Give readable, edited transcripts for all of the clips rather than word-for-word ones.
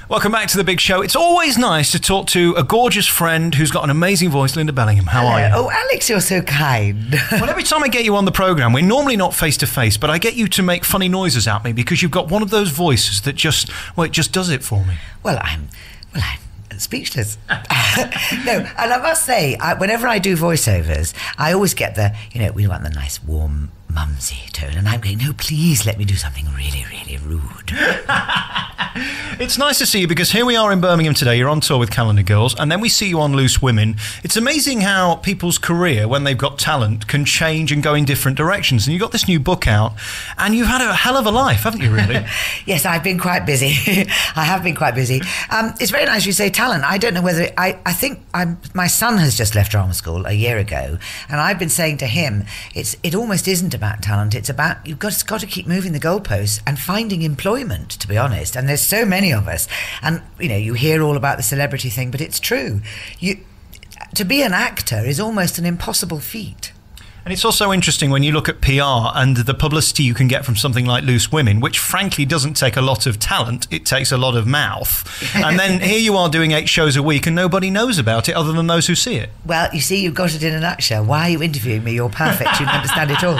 Welcome back to The Big Show. It's always nice to talk to a gorgeous friend who's got an amazing voice, Lynda Bellingham. How are you? Oh, Alex, you're so kind. Well, every time I get you on the programme, we're normally not face-to-face, but I get you to make funny noises at me because you've got one of those voices that just does it for me. Well, I'm speechless. No, and I must say, whenever I do voiceovers, I always get we want the nice, warm, mumsy tone, and I'm going, no, please let me do something really, really rude. It's nice to see you because here we are in Birmingham today. You're on tour with Calendar Girls, and then we see you on Loose Women. It's amazing how people's career, when they've got talent, can change and go in different directions. And you've got this new book out, and you've had a hell of a life, haven't you, really? Yes, I've been quite busy. I have been quite busy. It's very nice you say talent. I don't know whether... I think my son has just left drama school a year ago, and I've been saying to him, it almost isn't about talent. It's about you've got to keep moving the goalposts and finding employment, to be honest. And there's so many of us, and you hear all about the celebrity thing, but it's true. To be an actor is almost an impossible feat. And it's also interesting when you look at PR and the publicity you can get from something like Loose Women, which frankly doesn't take a lot of talent, it takes a lot of mouth. And then here you are doing 8 shows a week and nobody knows about it other than those who see it. Well, you see, you've got it in a nutshell. Why are you interviewing me? You're perfect. You understand it all.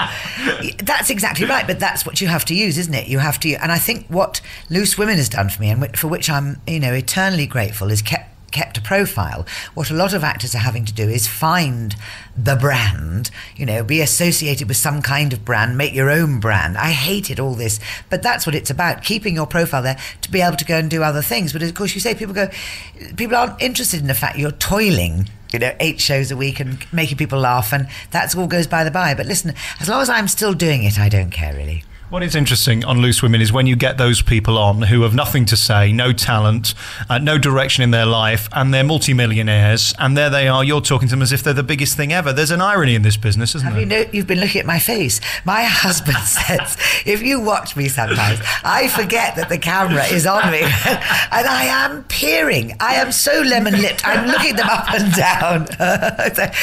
That's exactly right, but that's what you have to use, isn't it? You have to, and I think what Loose Women has done for me, and for which I'm, eternally grateful, is kept a profile. What a lot of actors are having to do is find the brand, be associated with some kind of brand, make your own brand. I hated all this, but that's what it's about, keeping your profile there to be able to go and do other things. But of course, you say people aren't interested in the fact you're toiling 8 shows a week and making people laugh, and that's all goes by the by. But listen, as long as I'm still doing it, I don't care really. What is interesting on Loose Women is when you get those people on who have nothing to say, no talent, no direction in their life, and they're multimillionaires, and there they are, you're talking to them as if they're the biggest thing ever. There's an irony in this business, isn't there? You've been looking at my face. My husband says, if you watch me sometimes, I forget that the camera is on me, and I am peering. I am so lemon-lipped. I'm looking them up and down,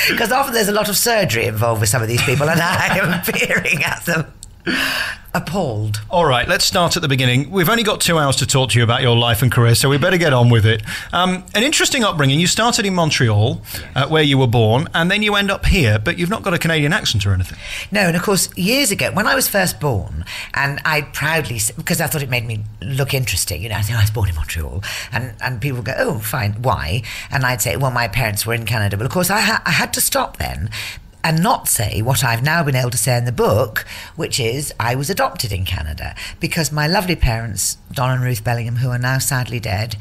because often there's a lot of surgery involved with some of these people, and I am peering at them. Appalled. All right, let's start at the beginning. We've only got 2 hours to talk to you about your life and career, so we better get on with it. An interesting upbringing. You started in Montreal, where you were born, and then you end up here, but you've not got a Canadian accent or anything. No, and of course, years ago, when I was first born, and I proudly, because I thought it made me look interesting, I think I was born in Montreal, and people would go, oh, fine, why? And I'd say, well, my parents were in Canada. But of course, I had to stop then and not say what I've now been able to say in the book, which is I was adopted in Canada, because my lovely parents, Don and Ruth Bellingham, who are now sadly dead,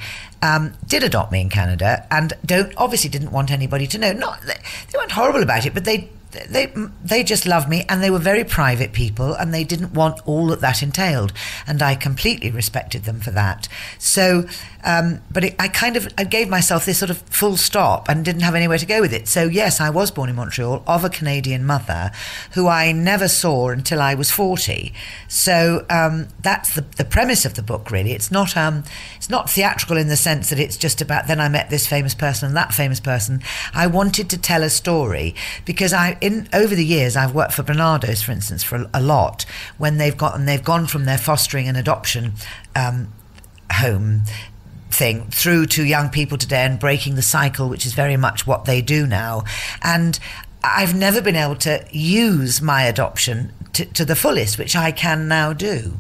did adopt me in Canada, and obviously didn't want anybody to know. They weren't horrible about it, but they just loved me, and they were very private people, and they didn't want all that entailed, and I completely respected them for that. So, I gave myself this sort of full stop and didn't have anywhere to go with it. So yes, I was born in Montreal of a Canadian mother who I never saw until I was 40. So that's the premise of the book, really. It's not theatrical in the sense that it's just about then I met this famous person and that famous person. I wanted to tell a story because over the years I've worked for Bernardo's, for instance, for a lot, when they've gone from their fostering and adoption home thing through to young people today and breaking the cycle, which is very much what they do now. And I've never been able to use my adoption to the fullest, which I can now do.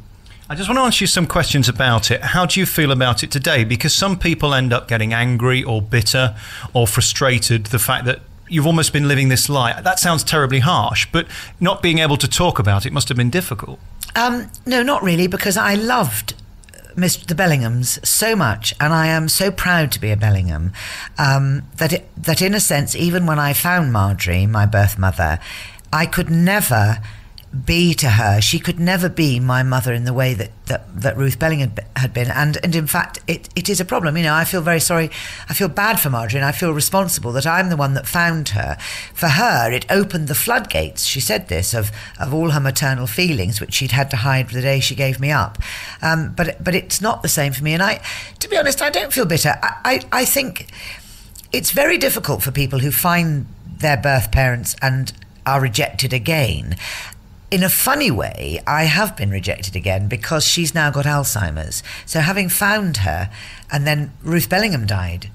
I just want to ask you some questions about it. How do you feel about it today? Because some people end up getting angry or bitter or frustrated, the fact that you've almost been living this lie. That sounds terribly harsh, but not being able to talk about it must have been difficult. No, not really, because I loved the Bellinghams so much, and I am so proud to be a Bellingham, that in a sense, even when I found Marjorie, my birth mother, I could never be to her. She could never be my mother in the way that Ruth Bellingham had been, and in fact it is a problem. I feel very sorry. I feel bad for Marjorie, and I feel responsible that I'm the one that found her. For her, it opened the floodgates. She said this of all her maternal feelings, which she'd had to hide the day she gave me up. But it's not the same for me, and to be honest, I don't feel bitter. I think it's very difficult for people who find their birth parents and are rejected again. in a funny way, I have been rejected again because she's now got Alzheimer's. So having found her, and then Ruth Bellingham died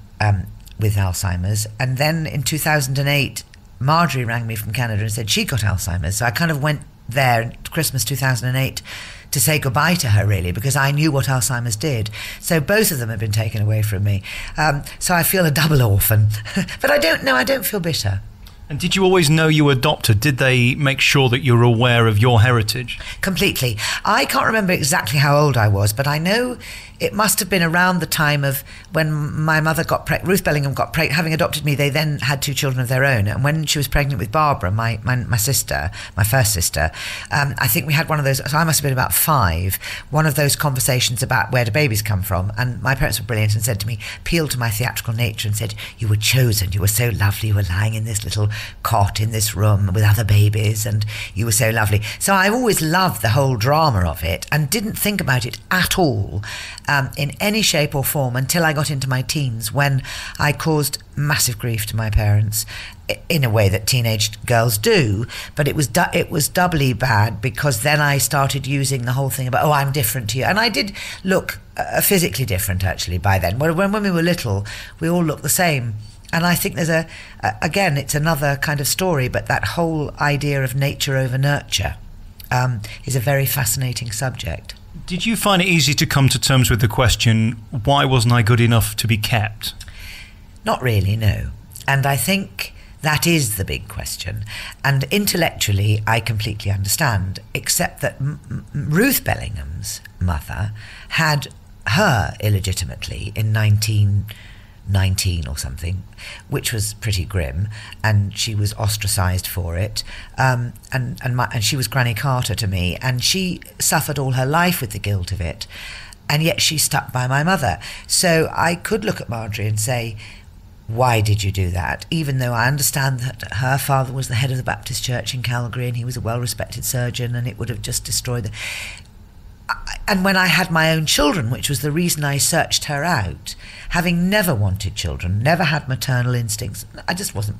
with Alzheimer's, and then in 2008, Marjorie rang me from Canada and said she got Alzheimer's. So I kind of went there Christmas 2008 to say goodbye to her, really, because I knew what Alzheimer's did. So both of them have been taken away from me. So I feel a double orphan. But I don't feel bitter. And did you always know you were adopted? Did they make sure that you were aware of your heritage? Completely. I can't remember exactly how old I was, but I know it must have been around the time of when my mother got pregnant. Ruth Bellingham got pregnant. Having adopted me, they then had 2 children of their own. And when she was pregnant with Barbara, my sister, my first sister, I think we had one of those, so I must have been about 5, one of those conversations about where do babies come from. And my parents were brilliant and said to me, appealed to my theatrical nature and said, you were chosen, you were so lovely, you were lying in this little cot in this room with other babies and you were so lovely. So I always loved the whole drama of it and didn't think about it at all in any shape or form until I got into my teens, when I caused massive grief to my parents in a way that teenage girls do. But it was doubly bad because then I started using the whole thing about, oh, I'm different to you. And I did look physically different actually by then. When we were little, we all looked the same. And I think there's again, it's another kind of story, but that whole idea of nature over nurture is a very fascinating subject. Did you find it easy to come to terms with the question, why wasn't I good enough to be kept? Not really, no. And I think that is the big question. And intellectually, I completely understand, except that Ruth Bellingham's mother had her illegitimately in 1919 or something, which was pretty grim, and she was ostracised for it. And she was Granny Carter to me, and she suffered all her life with the guilt of it, and yet she stuck by my mother. So I could look at Marjorie and say, why did you do that? Even though I understand that her father was the head of the Baptist Church in Calgary and he was a well-respected surgeon, and it would have just destroyed the... And when I had my own children, which was the reason I searched her out, having never wanted children, never had maternal instincts, I just wasn't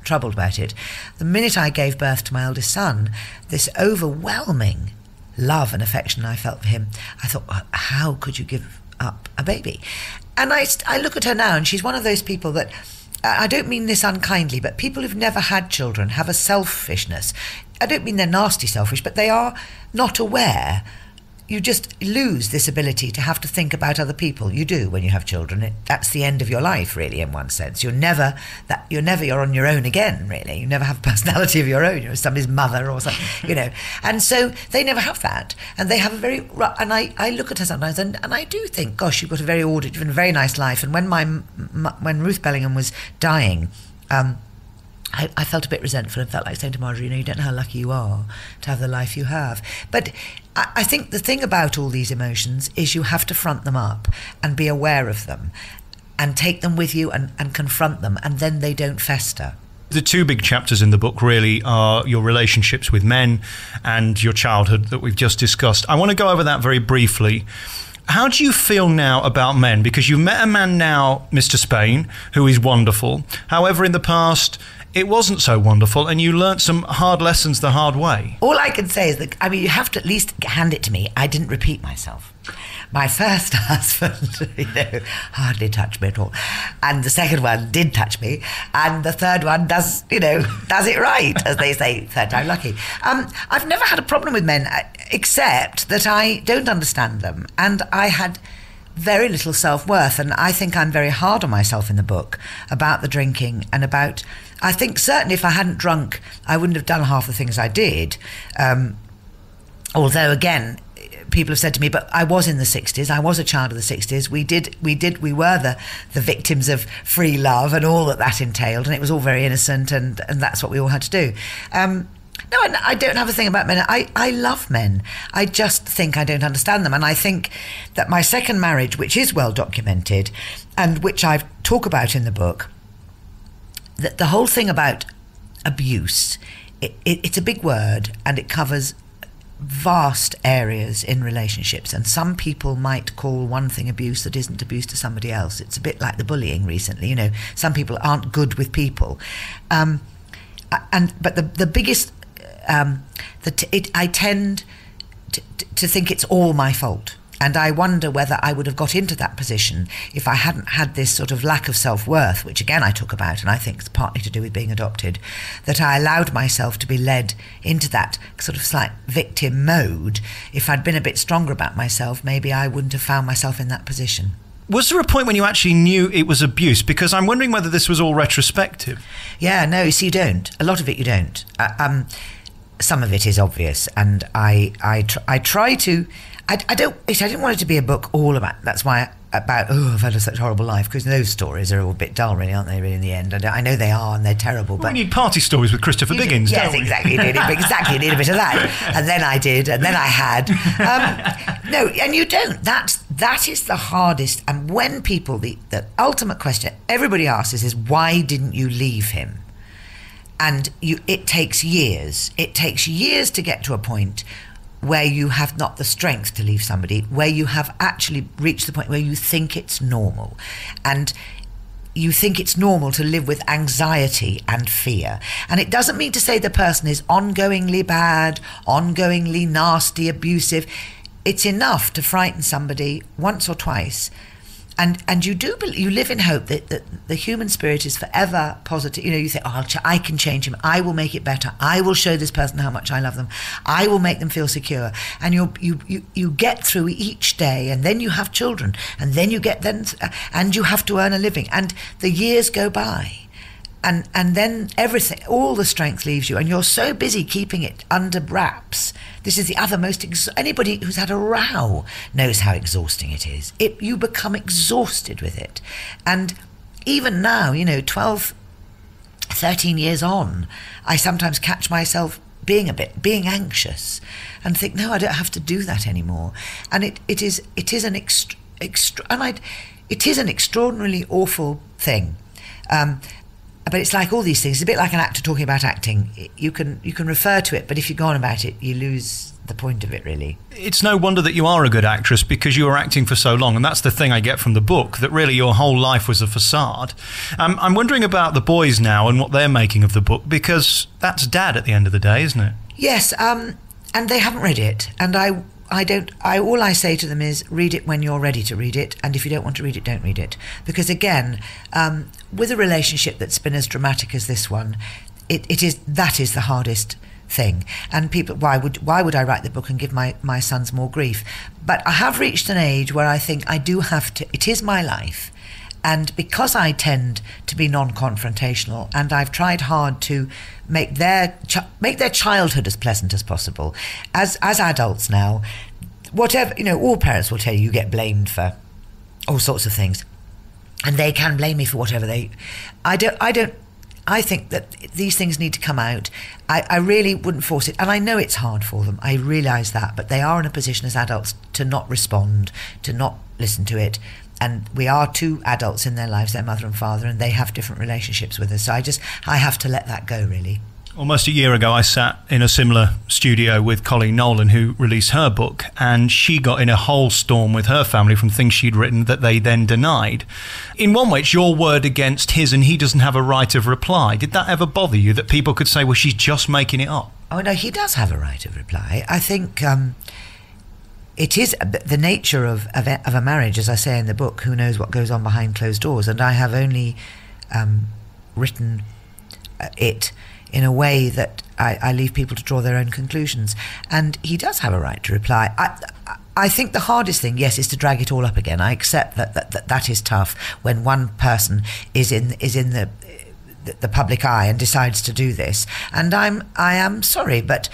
troubled about it. The minute I gave birth to my eldest son, this overwhelming love and affection I felt for him, I thought, how could you give up a baby? And I look at her now, and she's one of those people that, I don't mean this unkindly, but people who've never had children have a selfishness. I don't mean they're nasty selfish, but they are not aware. You just lose this ability to have to think about other people. You do when you have children. That's the end of your life, really, in one sense. You're never on your own again, really. You never have a personality of your own. You're somebody's mother or something, And so they never have that. And they have a very... And I look at her sometimes and I do think, gosh, you've got a very ordered, even a very nice life. And when Ruth Bellingham was dying... I felt a bit resentful and felt like saying to Marjorie, you don't know how lucky you are to have the life you have. But I think the thing about all these emotions is you have to front them up and be aware of them and take them with you and confront them, and then they don't fester. The 2 big chapters in the book really are your relationships with men and your childhood that we've just discussed. I want to go over that very briefly. How do you feel now about men? Because you've met a man now, Mr. Spain, who is wonderful. However, in the past... it wasn't so wonderful, and you learnt some hard lessons the hard way. All I can say is that, you have to at least hand it to me. I didn't repeat myself. My first husband, hardly touched me at all. And the second one did touch me. And the third one does it right, as they say, third time lucky. I've never had a problem with men, except that I don't understand them. And I had very little self-worth. And I think I'm very hard on myself in the book about the drinking and about... I think certainly if I hadn't drunk, I wouldn't have done half the things I did. Although, again, people have said to me, but I was in the 60s. I was a child of the 60s. We were the victims of free love and all that entailed. And it was all very innocent, and that's what we all had to do. No, I don't have a thing about men. I love men. I just think I don't understand them. And I think that my second marriage, which is well documented and which I talk about in the book, that the whole thing about abuse, it's a big word, and it covers vast areas in relationships. And some people might call one thing abuse that isn't abuse to somebody else. It's a bit like the bullying recently. Some people aren't good with people. But the biggest I tend to think it's all my fault. And I wonder whether I would have got into that position if I hadn't had this sort of lack of self-worth, which again I talk about, and I think it's partly to do with being adopted, that I allowed myself to be led into that sort of slight victim mode. If I'd been a bit stronger about myself, maybe I wouldn't have found myself in that position. Was there a point when you actually knew it was abuse? Because I'm wondering whether this was all retrospective. Yeah, no, you don't. A lot of it you don't. Some of it is obvious, and I try to... I didn't want it to be a book all about. That's why I've had such a horrible life, because those stories are all a bit dull, really, aren't they? Really, in the end, I know they are, and they're terrible. But we need party stories with Christopher Biggins. Yes, exactly. Exactly, you need a bit of that, and then I did, and then I had. No, and you don't. That is the hardest. And when people, the ultimate question everybody asks is why didn't you leave him? And it takes years. It takes years to get to a point where you have not the strength to leave somebody, where you have actually reached the point where you think it's normal. And you think it's normal to live with anxiety and fear. And it doesn't mean to say the person is ongoingly bad, ongoingly nasty, abusive. It's enough to frighten somebody once or twice. And you do believe, you live in hope that the human spirit is forever positive. You know, you think, I can change him. I will make it better. I will show this person how much I love them. I will make them feel secure. And you get through each day, and then you have children, and then and you have to earn a living, and the years go by. And then everything, all the strength leaves you, and you're so busy keeping it under wraps. This is the other anybody who's had a row knows how exhausting it is. You become exhausted with it. And even now, 12, 13 years on, I sometimes catch myself being anxious and think, no, I don't have to do that anymore. And it is an extraordinarily awful thing. But it's like all these things. It's a bit like an actor talking about acting. You can refer to it, but if you go on about it, you lose the point of it, really. It's no wonder that you are a good actress, because you were acting for so long, and that's the thing I get from the book, that really your whole life was a facade. I'm wondering about the boys now and what they're making of the book, because that's Dad at the end of the day, isn't it? Yes, and they haven't read it, and all I say to them is read it when you're ready to read it, and if you don't want to read it, don't read it. Because again, with a relationship that's been as dramatic as this one, that is the hardest thing. And people, why would I write the book and give my sons more grief? But I have reached an age where I think I do have to. It is my life. And because I tend to be non-confrontational, and I've tried hard to make their childhood as pleasant as possible, as adults now, whatever, all parents will tell you get blamed for all sorts of things, and they can blame me for whatever I think that these things need to come out. I really wouldn't force it, and I know it's hard for them. I realise that, but they are in a position as adults to not respond, to not listen to it. And we are two adults in their lives, their mother and father, and they have different relationships with us. So I have to let that go, really. Almost a year ago, I sat in a similar studio with Colleen Nolan, who released her book, and she got in a whole storm with her family from things she'd written that they then denied. In one way, it's your word against his, and he doesn't have a right of reply. Did that ever bother you, that people could say, well, she's just making it up? Oh, no, he does have a right of reply. I think... it is the nature of a marriage, as I say in the book. Who knows what goes on behind closed doors? And I have only written it in a way that I leave people to draw their own conclusions. And he does have a right to reply. I think the hardest thing, yes, is to drag it all up again. I accept that is tough when one person is in the public eye and decides to do this. And I am sorry, but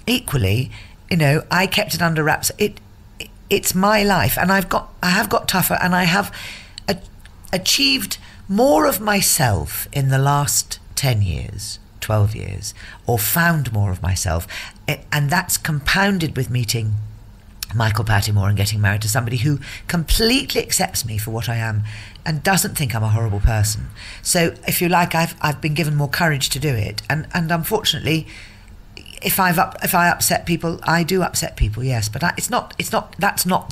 equally, I kept it under wraps. It's my life, and I have got tougher, and I have achieved more of myself in the last 10 years, 12 years, or found more of myself, and that's compounded with meeting Michael Pattimore and getting married to somebody who completely accepts me for what I am and doesn't think I'm a horrible person. So, if you like, I've been given more courage to do it, and unfortunately, if I upset people, I do upset people, yes, but that's not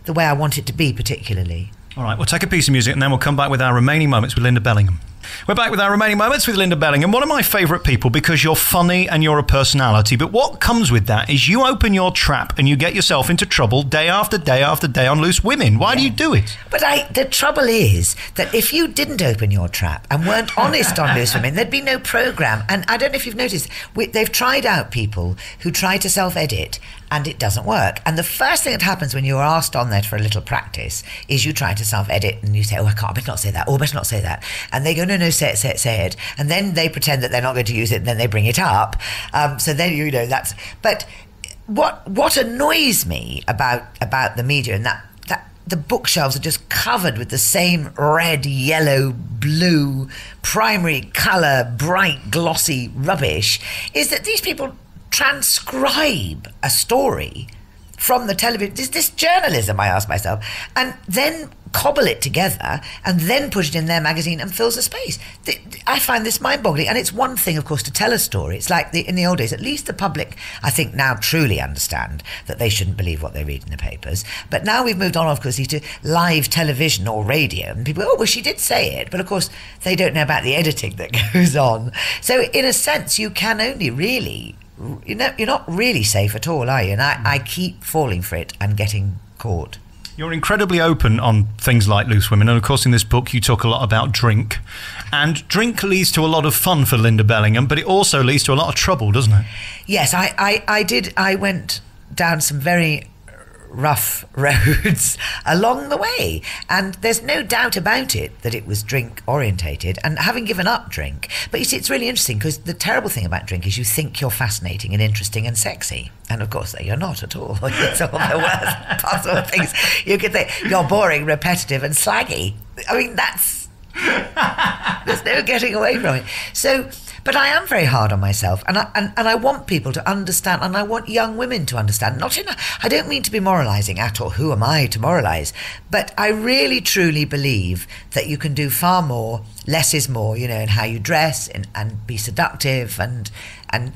the way I want it to be particularly. All right, we'll take a piece of music and then we'll come back with our remaining moments with Lynda Bellingham. We're back with our remaining moments with Lynda Bellingham, one of my favourite people because you're funny and you're a personality. But what comes with that is you open your trap and you get yourself into trouble day after day after day on Loose Women. Why do you do it? But the trouble is that if you didn't open your trap and weren't honest on Loose Women, there'd be no programme. And I don't know if you've noticed, they've tried out people who try to self-edit and it doesn't work. And the first thing that happens when you're asked on there for a little practice is you try to self-edit and you say, I better not say that, I better not say that. And they go, no, say it. And then they pretend that they're not going to use it and then they bring it up. So then, that's... But what annoys me about the media and that the bookshelves are just covered with the same red, yellow, blue, primary colour, bright, glossy rubbish is that these people transcribe a story from the television. Is this journalism, I ask myself, and then cobble it together and then put it in their magazine and fills the space. I find this mind-boggling. And it's one thing, of course, to tell a story. It's like in the old days, at least the public, I think, now truly understand that they shouldn't believe what they read in the papers. But now we've moved on, of course, to live television or radio. And people go, she did say it. But, of course, they don't know about the editing that goes on. So, in a sense, you can only really... you're not really safe at all, are you? And I keep falling for it and getting caught. You're incredibly open on things like Loose Women, and of course in this book you talk a lot about drink. And drink leads to a lot of fun for Lynda Bellingham, but it also leads to a lot of trouble, doesn't it? Yes, I did. I went down some very rough roads along the way, and there's no doubt about it that it was drink orientated, and having given up drink. But you see, it's really interesting because the terrible thing about drink is you think you're fascinating and interesting and sexy, and of course you're not at all. It's all the worst possible things you could think. You're boring, repetitive and slaggy. I mean, there's no getting away from it. So, but I am very hard on myself, and I want people to understand, and I want young women to understand. I don't mean to be moralising at all. Who am I to moralise? But I really, truly believe that you can do far more. Less is more, in how you dress and be seductive and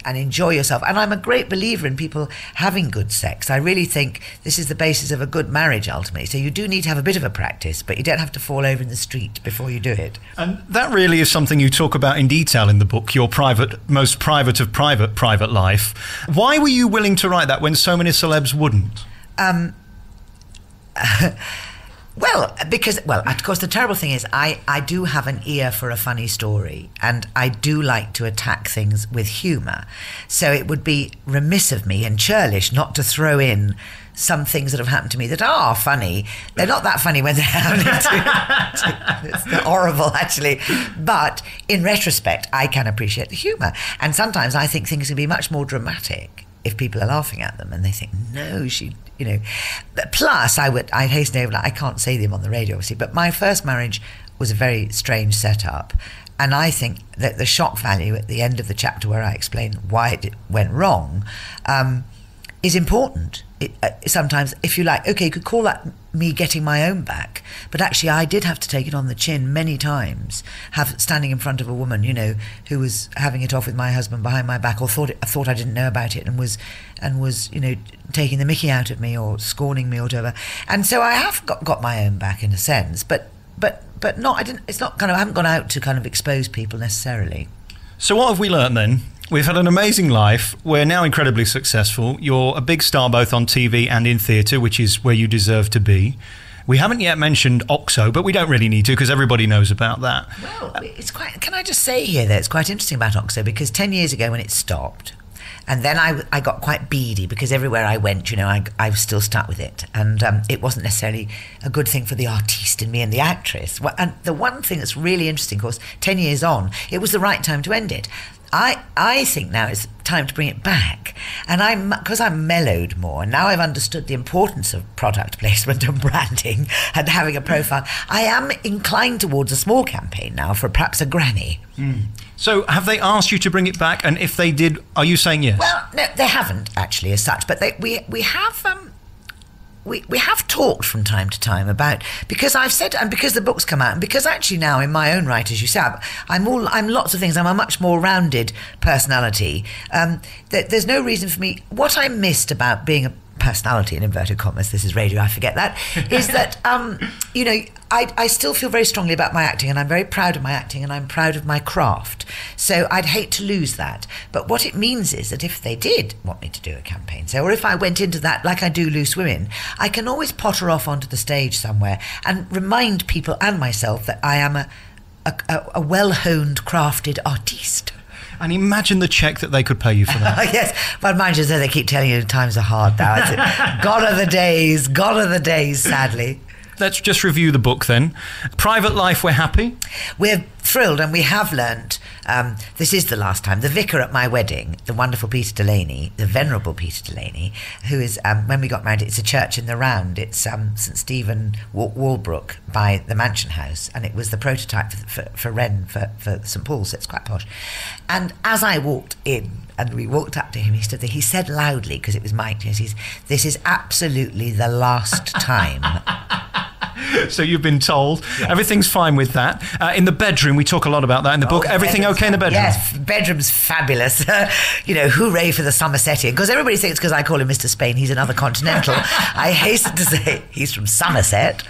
enjoy yourself. And I'm a great believer in people having good sex. I really think this is the basis of a good marriage, ultimately. So you do need to have a bit of a practice, but you don't have to fall over in the street before you do it. And that really is something you talk about in detail in the book, your most private of private life. Why were you willing to write that when so many celebs wouldn't? Of course, the terrible thing is I do have an ear for a funny story, and I do like to attack things with humour. So it would be remiss of me and churlish not to throw in some things that have happened to me that are funny. They're not that funny when they're happening to it's horrible, actually. But in retrospect, I can appreciate the humour. And sometimes I think things can be much more dramatic if people are laughing at them and they think, no, But plus, I'd hasten over, I can't say them on the radio, obviously, but my first marriage was a very strange setup. And I think that the shock value at the end of the chapter where I explain why it went wrong is important. Sometimes, if you like, okay, you could call that me getting my own back, but actually I did have to take it on the chin many times, standing in front of a woman, who was having it off with my husband behind my back, or thought I didn't know about it, and was taking the mickey out of me or scorning me or whatever. And so I have got my own back in a sense, but not. I didn't. It's not I haven't gone out to kind of expose people necessarily. So what have we learnt then? We've had an amazing life. We're now incredibly successful. You're a big star both on TV and in theatre, which is where you deserve to be. We haven't yet mentioned OXO, but we don't really need to because everybody knows about that. Well, it's quite. Can I just say here that it's quite interesting about OXO, because 10 years ago when it stopped, and then I got quite beady because everywhere I went, I was still stuck with it. And it wasn't necessarily a good thing for the artiste in me and the actress. And the one thing that's really interesting, of course, 10 years on, it was the right time to end it. I think now it's time to bring it back. And because I'm mellowed more, and now I've understood the importance of product placement and branding and having a profile, I am inclined towards a small campaign now for perhaps a Grammy. So have they asked you to bring it back? And if they did, are you saying yes? Well, no, they haven't actually as such, but we have... We have talked from time to time about, because I've said, and because the book's come out, and because actually now in my own right, as you said, I'm lots of things. I'm a much more rounded personality. There's no reason for me. What I missed about being a personality, in inverted commas, this is radio, I forget that, is that, I still feel very strongly about my acting, and I'm very proud of my acting, and I'm proud of my craft. So I'd hate to lose that. But what it means is that if they did want me to do a campaign, or if I went into that like I do Loose Women, I can always potter off onto the stage somewhere and remind people and myself that I am a well-honed, crafted artiste. And imagine the cheque that they could pay you for that. Yes, but mind you, they keep telling you times are hard now. Gone are the days, sadly. Let's just review the book then. Private life, we're happy. We're thrilled, and we have learnt, this is the last time, the vicar at my wedding, the wonderful Peter Delaney, the venerable Peter Delaney, who is, when we got married, it's a church in the round. It's St Stephen Walbrook by the Mansion House, and it was the prototype for Wren, for St Paul's, so it's quite posh. And as I walked in, and we walked up to him, he stood there, he said loudly, because it was mic'd, this is absolutely the last time. So you've been told. Yes. Everything's fine with that. In the bedroom, we talk a lot about that in the book. Everything okay in the bedroom? Yes, bedroom's fabulous. Hooray for the Somersettian. Because everybody thinks because I call him Mr. Spain, he's another continental. I hasten to say he's from Somerset.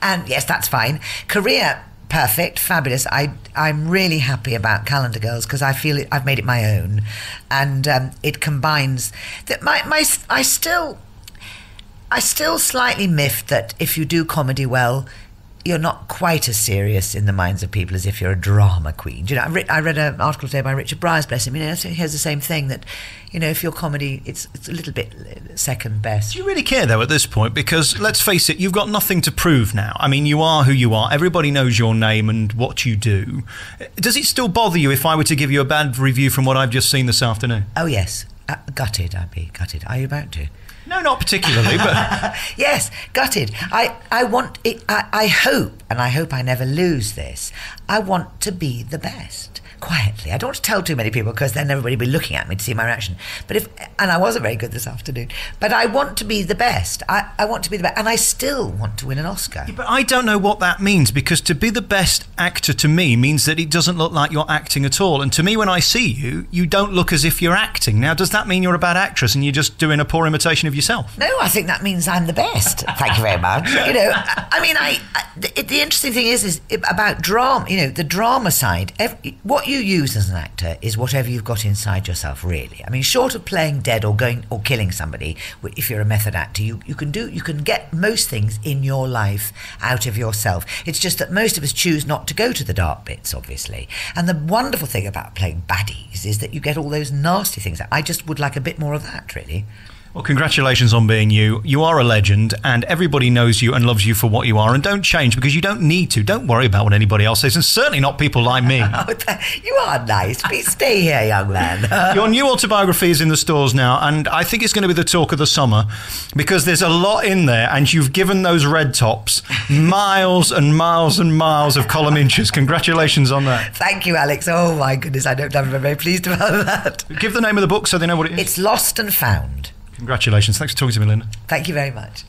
And yes, that's fine. Career, perfect, fabulous. I'm really happy about Calendar Girls because I feel I've made it my own. And it combines... that. I still slightly miffed that if you do comedy well, you're not quite as serious in the minds of people as if you're a drama queen. I read an article today by Richard Bryars, bless him. He has the same thing, that if your comedy, it's a little bit second best. Do you really care though at this point? Because let's face it, you've got nothing to prove now. I mean, you are who you are. Everybody knows your name and what you do. Does it still bother you if I were to give you a bad review from what I've just seen this afternoon? Oh yes, gutted. I'd be gutted. Are you about to? No, not particularly, but... Yes, gutted. I want it. I hope, and I hope I never lose this, I want to be the best. Quietly. I don't want to tell too many people because then everybody will be looking at me to see my reaction. And I wasn't very good this afternoon, but I want to be the best. I want to be the best, and I still want to win an Oscar. Yeah, but I don't know what that means, because to be the best actor to me means that it doesn't look like you're acting at all. And to me, when I see you, you don't look as if you're acting. Now, does that mean you're a bad actress and you're just doing a poor imitation of yourself? No, I think that means I'm the best. Thank you very much. The interesting thing is about drama, the drama side. What you use as an actor is whatever you've got inside yourself, really. I mean, short of playing dead or killing somebody, if you're a method actor, you can get most things in your life out of yourself. It's just that most of us choose not to go to the dark bits, obviously. And the wonderful thing about playing baddies is that you get all those nasty things. I just would like a bit more of that, really. Well, congratulations on being you. You are a legend, and everybody knows you and loves you for what you are. And don't change, because you don't need to. Don't worry about what anybody else says, and certainly not people like me. You are nice. Please stay here, young man. Your new autobiography is in the stores now, and I think it's going to be the talk of the summer, because there's a lot in there, and you've given those red tops miles and miles and miles of column inches. Congratulations on that. Thank you, Alex. Oh, my goodness. I'm very pleased about that. Give the name of the book so they know what it is. It's Lost and Found. Congratulations. Thanks for talking to me, Lynda. Thank you very much.